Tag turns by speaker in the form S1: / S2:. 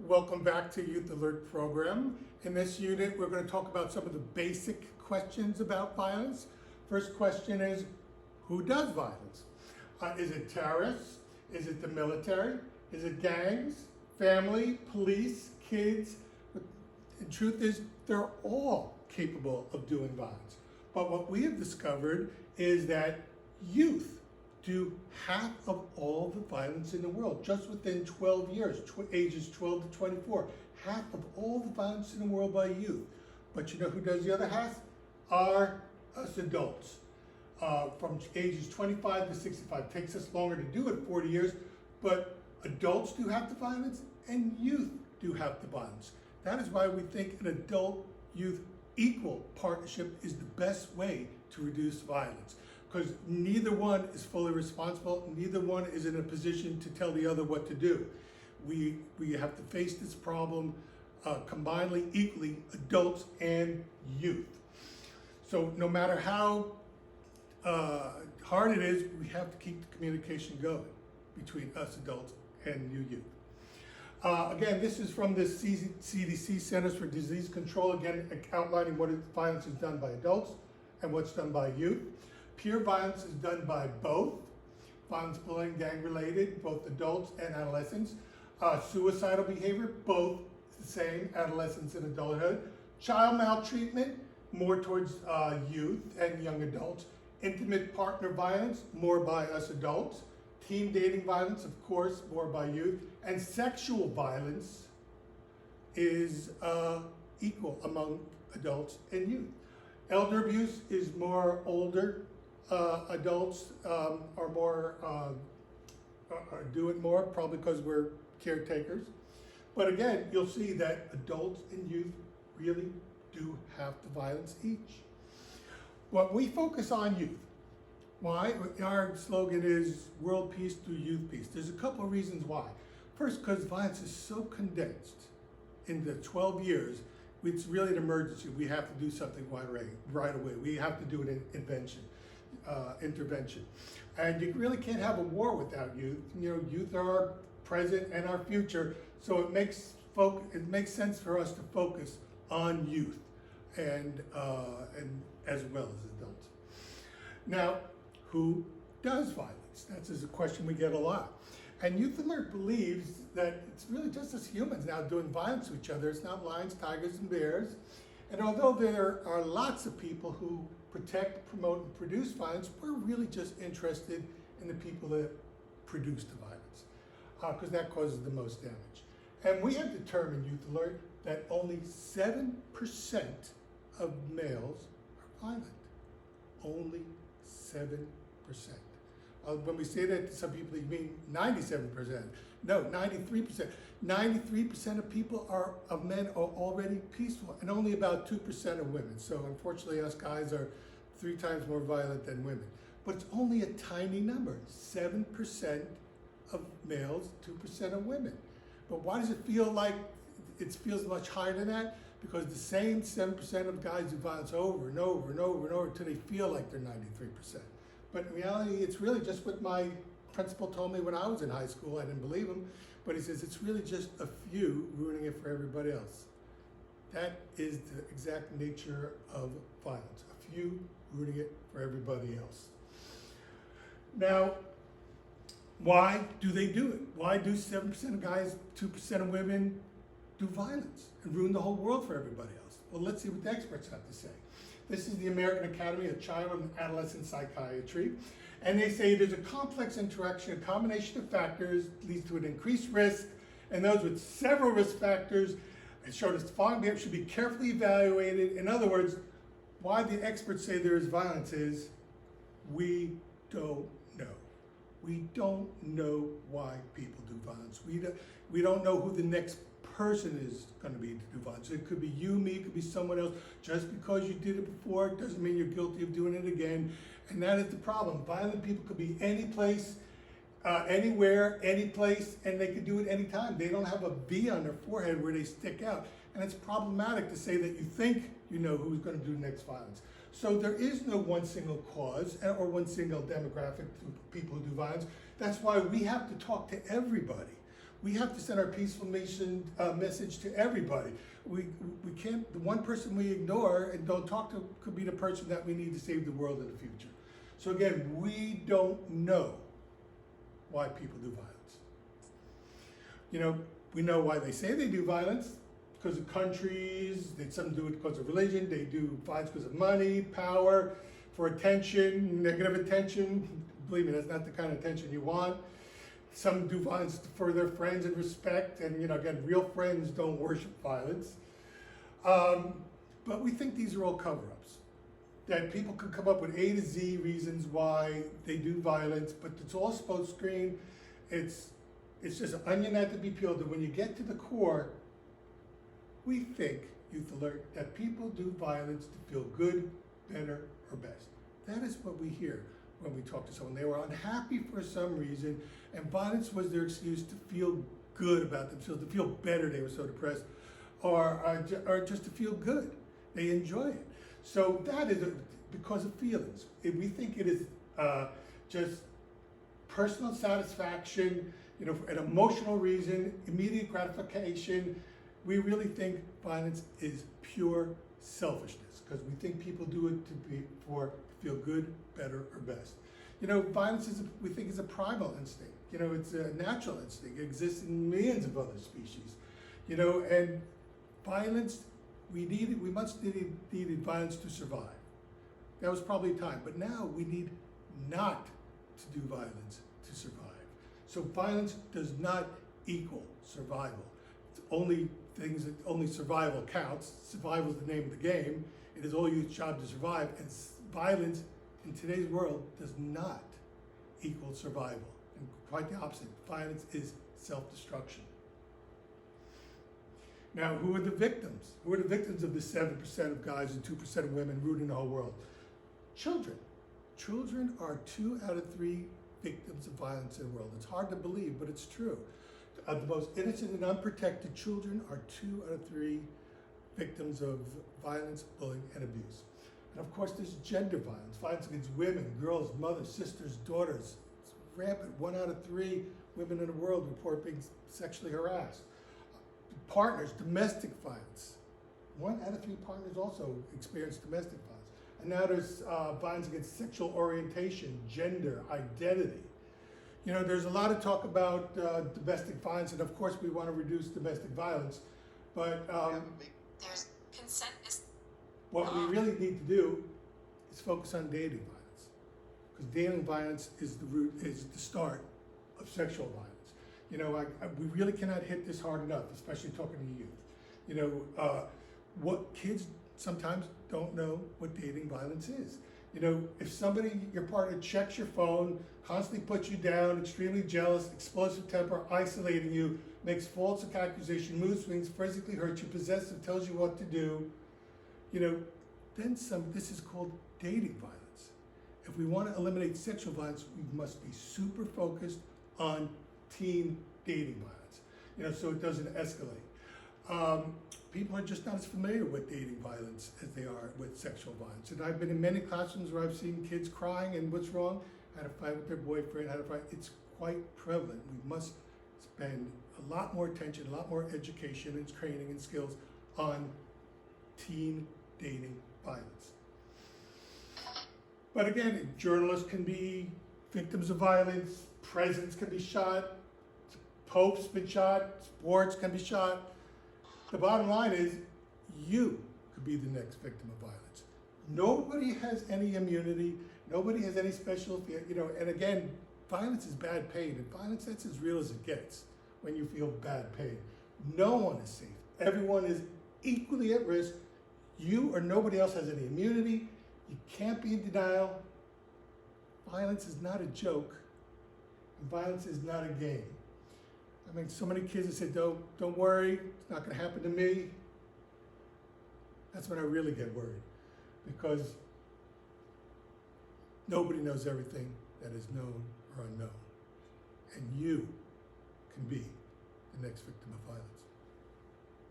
S1: Welcome back to Youth Alert program. In this unit, we're going to talk about some of the basic questions about violence. First question is, who does violence? Is it terrorists? Is it the military? Is it gangs, family, police, kids? The truth is, they're all capable of doing violence. But what we have discovered is that youth do half of all the violence in the world, just within 12 years, ages 12 to 24. Half of all the violence in the world by youth. But you know who does the other half? Are us adults. From ages 25 to 65. It takes us longer to do it, 40 years, but adults do half the violence and youth do half the violence. That is why we think an adult-youth equal partnership is the best way to reduce violence. Because neither one is fully responsible, neither one is in a position to tell the other what to do. We have to face this problem combinedly, equally, adults and youth. So no matter how hard it is, we have to keep the communication going between us adults and you youth. Again, this is from the CDC Centers for Disease Control, again outlining what violence is done by adults and what's done by youth. Peer violence is done by both. Violence, bullying, gang-related, both adults and adolescents. Suicidal behavior, both the same, adolescents and adulthood. Child maltreatment, more towards youth and young adults. Intimate partner violence, more by us adults. Teen dating violence, of course, more by youth. And sexual violence is equal among adults and youth. Elder abuse is more older. Adults are more, do it more, probably because we're caretakers. But again, you'll see that adults and youth really do have the violence each. What we focus on youth. Why? Our slogan is world peace through youth peace. There's a couple of reasons why. First, because violence is so condensed in the 12 years, it's really an emergency. We have to do something right away. We have to do an intervention. And you really can't have a war without youth. You know, youth are our present and our future, so it makes sense for us to focus on youth and as well as adults. Now, who does violence? That's a question we get a lot. And Youth Alert believes that it's really just us humans now doing violence to each other. It's not lions, tigers, and bears. And although there are lots of people who protect, promote, and produce violence, we're really just interested in the people that produce the violence, because that causes the most damage. And we have determined, Youth Alert, that only 7% of males are violent. Only 7%. When we say that to some people, they mean 97%. No, 93%. 93% of men are already peaceful, and only about 2% of women. So unfortunately, us guys are 3 times more violent than women. But it's only a tiny number, 7% of males, 2% of women. But why does it feel like it feels much higher than that? Because the same 7% of guys do violence over and over and over and over until they feel like they're 93%. But in reality, it's really just what my principal told me when I was in high school. I didn't believe him, but he says it's really just a few ruining it for everybody else. That is the exact nature of violence, a few ruining it for everybody else. Now, why do they do it? Why do 7% of guys, 2% of women do violence and ruin the whole world for everybody else? Well, let's see what the experts have to say. This is the American Academy of Child and Adolescent Psychiatry. And they say there's a complex interaction, a combination of factors leads to an increased risk, and those with several risk factors show that the following behavior should be carefully evaluated. In other words, why the experts say there is violence is we don't know. We don't know why people do violence. We don't know who the next person is going to be to do violence. It could be you, me, it could be someone else. Just because you did it before doesn't mean you're guilty of doing it again. And that is the problem. Violent people could be any place, anywhere, any place, and they could do it anytime. They don't have a V on their forehead where they stick out. And it's problematic to say that you think you know who's going to do next violence. So there is no one single cause or one single demographic to people who do violence. That's why we have to talk to everybody. we have to send our peaceful mission message to everybody. We can't, the one person we ignore and don't talk to could be the person that we need to save the world in the future. So again, we don't know why people do violence. You know, we know why they say they do violence, because of countries, some do it because of religion, they do violence because of money, power, for attention, negative attention. Believe me, that's not the kind of attention you want. Some do violence for their friends and respect, and you know, again, real friends don't worship violence. But we think these are all cover-ups. That people could come up with A to Z reasons why they do violence, but it's all smoke screen. It's just an onion that to be peeled, and when you get to the core, we think, Youth Alert, that people do violence to feel good, better, or best. That is what we hear when we talk to someone. They were unhappy for some reason, and violence was their excuse to feel good about themselves, to feel better, they were so depressed, or just to feel good. They enjoy it. So that is because of feelings. We think it is just personal satisfaction, you know, an emotional reason, immediate gratification. We really think violence is pure selfishness, because we think people do it to feel good, better, or best. You know, violence we think is a primal instinct. You know, it's a natural instinct. It exists in millions of other species. You know, and violence, we much needed violence to survive. That was probably a time, but now we need not to do violence to survive. So violence does not equal survival. It's only survival counts. Survival is the name of the game. It is all youth's job to survive, and violence in today's world does not equal survival. And quite the opposite. Violence is self-destruction. Now, who are the victims? Who are the victims of the 7% of guys and 2% of women ruining the whole world? Children. Children are 2 out of 3 victims of violence in the world. It's hard to believe, but it's true. The most innocent and unprotected children are 2 out of 3 victims of violence, bullying, and abuse. And of course, there's gender violence, violence against women, girls, mothers, sisters, daughters. It's rampant. 1 out of 3 women in the world report being sexually harassed. Partners, domestic violence. 1 out of 3 partners also experience domestic violence. And now there's violence against sexual orientation, gender, identity. You know, there's a lot of talk about domestic violence, and of course we want to reduce domestic violence, but
S2: there's consent is
S1: what we really need to do is focus on dating violence, because dating violence is the start of sexual violence. You know, we really cannot hit this hard enough, especially talking to youth. You know, what kids sometimes don't know what dating violence is. You know, if your partner checks your phone, constantly puts you down, extremely jealous, explosive temper, isolating you, makes false accusation, mood swings, physically hurts you, possessive, tells you what to do, you know, then this is called dating violence. If we want to eliminate sexual violence, we must be super focused on teen dating violence, you know, so it doesn't escalate. People are just not as familiar with dating violence as they are with sexual violence. And I've been in many classrooms where I've seen kids crying and what's wrong, had a fight with their boyfriend, had a fight. It's quite prevalent. We must spend a lot more attention, a lot more education and training and skills on teen dating violence. But again, journalists can be victims of violence, presidents can be shot, popes been shot, sports can be shot. The bottom line is, you could be the next victim of violence. Nobody has any immunity. Nobody has any special fear. You know, and again, violence is bad pain, and violence, that's as real as it gets when you feel bad pain. No one is safe. Everyone is equally at risk. You or nobody else has any immunity. You can't be in denial. Violence is not a joke, and violence is not a game. I mean, so many kids have said, don't worry, it's not going to happen to me. That's when I really get worried, because nobody knows everything that is known or unknown. And you can be the next victim of violence.